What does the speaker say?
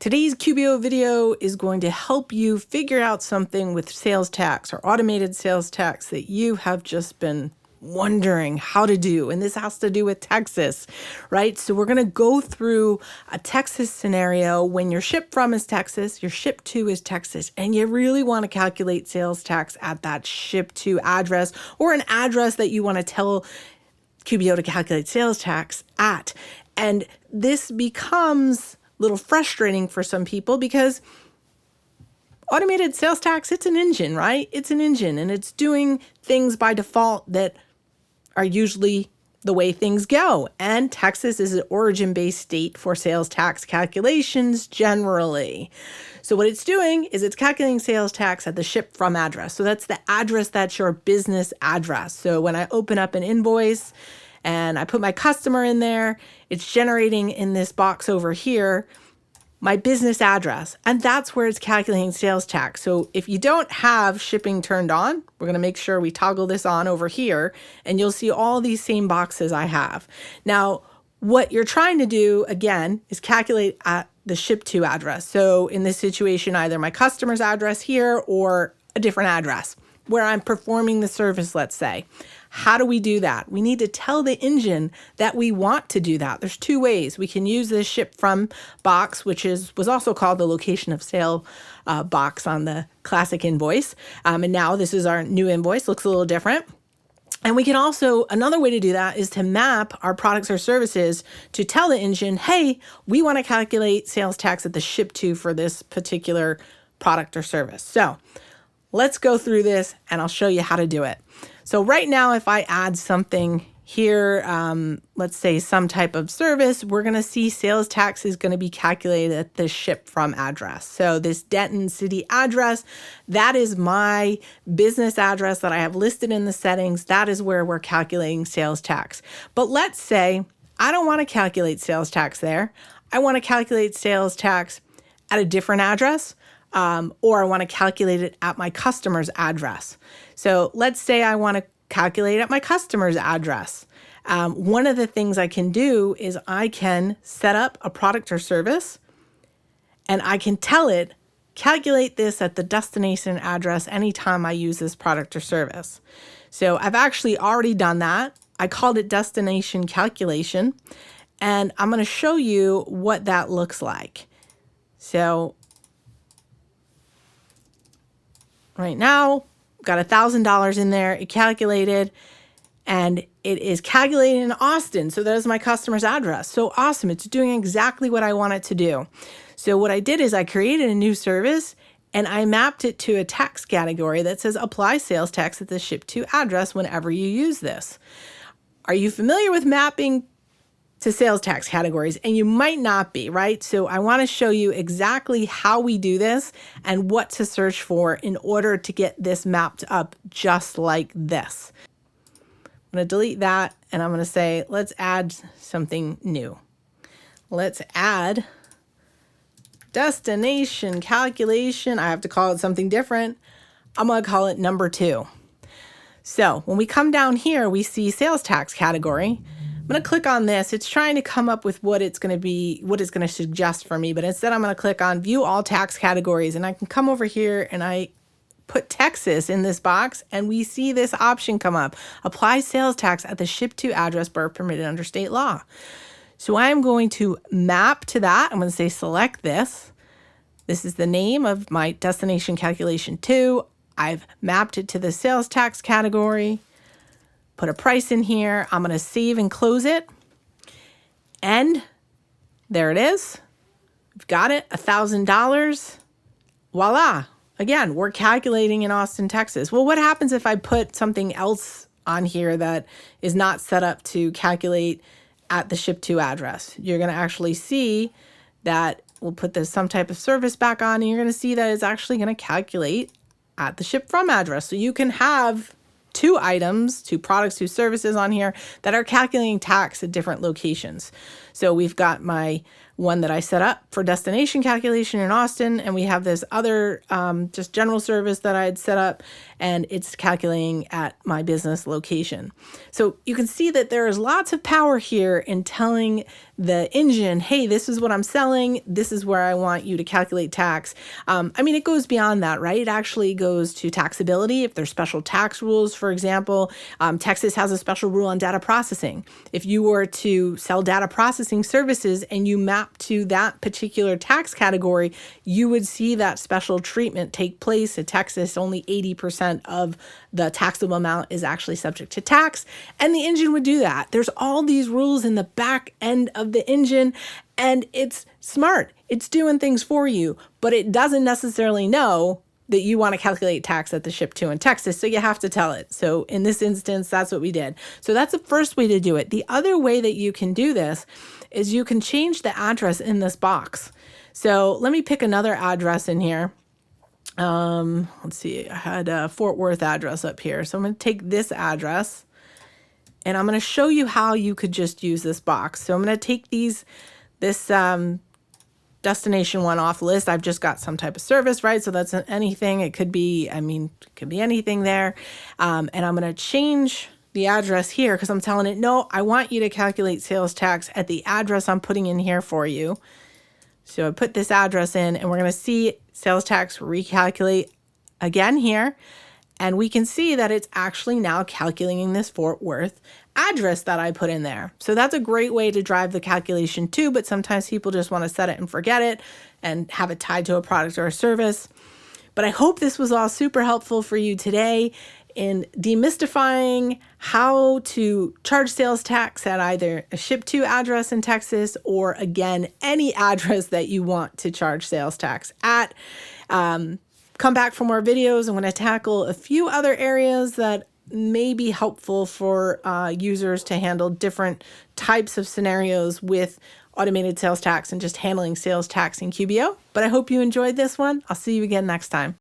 Today's QBO video is going to help you figure out something with sales tax or automated sales tax that you have just been wondering how to do. And this has to do with Texas, right? So we're going to go through a Texas scenario when your ship from is Texas, your ship to is Texas, and you really want to calculate sales tax at that ship to address or an address that you want to tell QBO to calculate sales tax at. And this becomes little frustrating for some people because automated sales tax, it's an engine, right? It's an engine and it's doing things by default that are usually the way things go. And Texas is an origin-based state for sales tax calculations generally. So what it's doing is it's calculating sales tax at the ship from address. So that's the address, that's your business address. So when I open up an invoice and I put my customer in there, it's generating in this box over here my business address, and that's where it's calculating sales tax. So if you don't have shipping turned on, we're going to make sure we toggle this on over here, and you'll see all these same boxes I have. Now, what you're trying to do, again, is calculate at the ship to address. So in this situation, either my customer's address here or a different address where I'm performing the service, let's say. How do we do that? We need to tell the engine that we want to do that. There's two ways. We can use this ship from box, which was also called the location of sale box on the classic invoice. And now this is our new invoice, looks a little different. And we can also, another way to do that is to map our products or services to tell the engine, hey, we want to calculate sales tax at the ship to for this particular product or service. So let's go through this and I'll show you how to do it. So right now, if I add something here, let's say some type of service, we're going to see sales tax is going to be calculated at the ship from address. So this Denton City address, that is my business address that I have listed in the settings. That is where we're calculating sales tax. But let's say I don't want to calculate sales tax there. I want to calculate sales tax at a different address. Or I want to calculate it at my customer's address. So let's say I want to calculate at my customer's address. One of the things I can do is I can set up a product or service and I can tell it, calculate this at the destination address anytime I use this product or service. So I've actually already done that. I called it destination calculation, and I'm going to show you what that looks like. So right now, got $1,000 in there, it calculated, and it is calculated in Austin. So that is my customer's address. So awesome, it's doing exactly what I want it to do. So what I did is I created a new service and I mapped it to a tax category that says apply sales tax at the ship to address whenever you use this. Are you familiar with mapping to sales tax categories? And you might not be, right? So I want to show you exactly how we do this and what to search for in order to get this mapped up just like this. I'm going to delete that and I'm going to say, let's add something new. Let's add destination calculation. I have to call it something different. I'm going to call it number 2. So when we come down here, we see sales tax category. I'm going to click on this. It's trying to come up with what it's going to suggest for me, but instead I'm going to click on view all tax categories, and I can come over here and I put Texas in this box and we see this option come up, apply sales tax at the ship to address where permitted under state law. So I'm going to map to that. I'm going to say select this. This is the name of my destination calculation 2. I've mapped it to the sales tax category. Put a price in here. I'm going to save and close it. And there it is. We've got it, $1,000. Voila. Again, we're calculating in Austin, Texas. Well, what happens if I put something else on here that is not set up to calculate at the ship to address? You're going to actually see that we'll put this some type of service back on, and you're going to see that it's actually going to calculate at the ship from address. So you can have 2 items, 2 products, 2 services on here that are calculating tax at different locations. So we've got my one that I set up for destination calculation in Austin, and we have this other just general service that I had set up, and it's calculating at my business location. So you can see that there is lots of power here in telling the engine, hey, this is what I'm selling. This is where I want you to calculate tax. I mean, it goes beyond that, right? It actually goes to taxability. If there's special tax rules, for example, Texas has a special rule on data processing. If you were to sell data processing services and you map to that particular tax category, you would see that special treatment take place. In Texas, only 80% of the taxable amount is actually subject to tax, and the engine would do that. There's all these rules in the back end of the engine, and it's smart. It's doing things for you, but it doesn't necessarily know that you want to calculate tax at the ship to in Texas, so you have to tell it. So in this instance, that's what we did. So that's the first way to do it. The other way that you can do this is you can change the address in this box. So let me pick another address in here. Let's see, I had a Fort Worth address up here. So I'm going to take this address and I'm going to show you how you could just use this box. So I'm going to take this destination one off list. I've just got some type of service, right? So that's anything. It could be, it could be anything there. And I'm going to change the address here because I'm telling it, no, I want you to calculate sales tax at the address I'm putting in here for you. So I put this address in and we're going to see sales tax recalculate again here. And we can see that it's actually now calculating this Fort Worth address that I put in there. So that's a great way to drive the calculation too, but sometimes people just want to set it and forget it and have it tied to a product or a service. But I hope this was all super helpful for you today in demystifying how to charge sales tax at either a ship to address in Texas or, again, any address that you want to charge sales tax at. Come back for more videos. I'm going to tackle a few other areas that may be helpful for users to handle different types of scenarios with automated sales tax and just handling sales tax in QBO. But I hope you enjoyed this one. I'll see you again next time.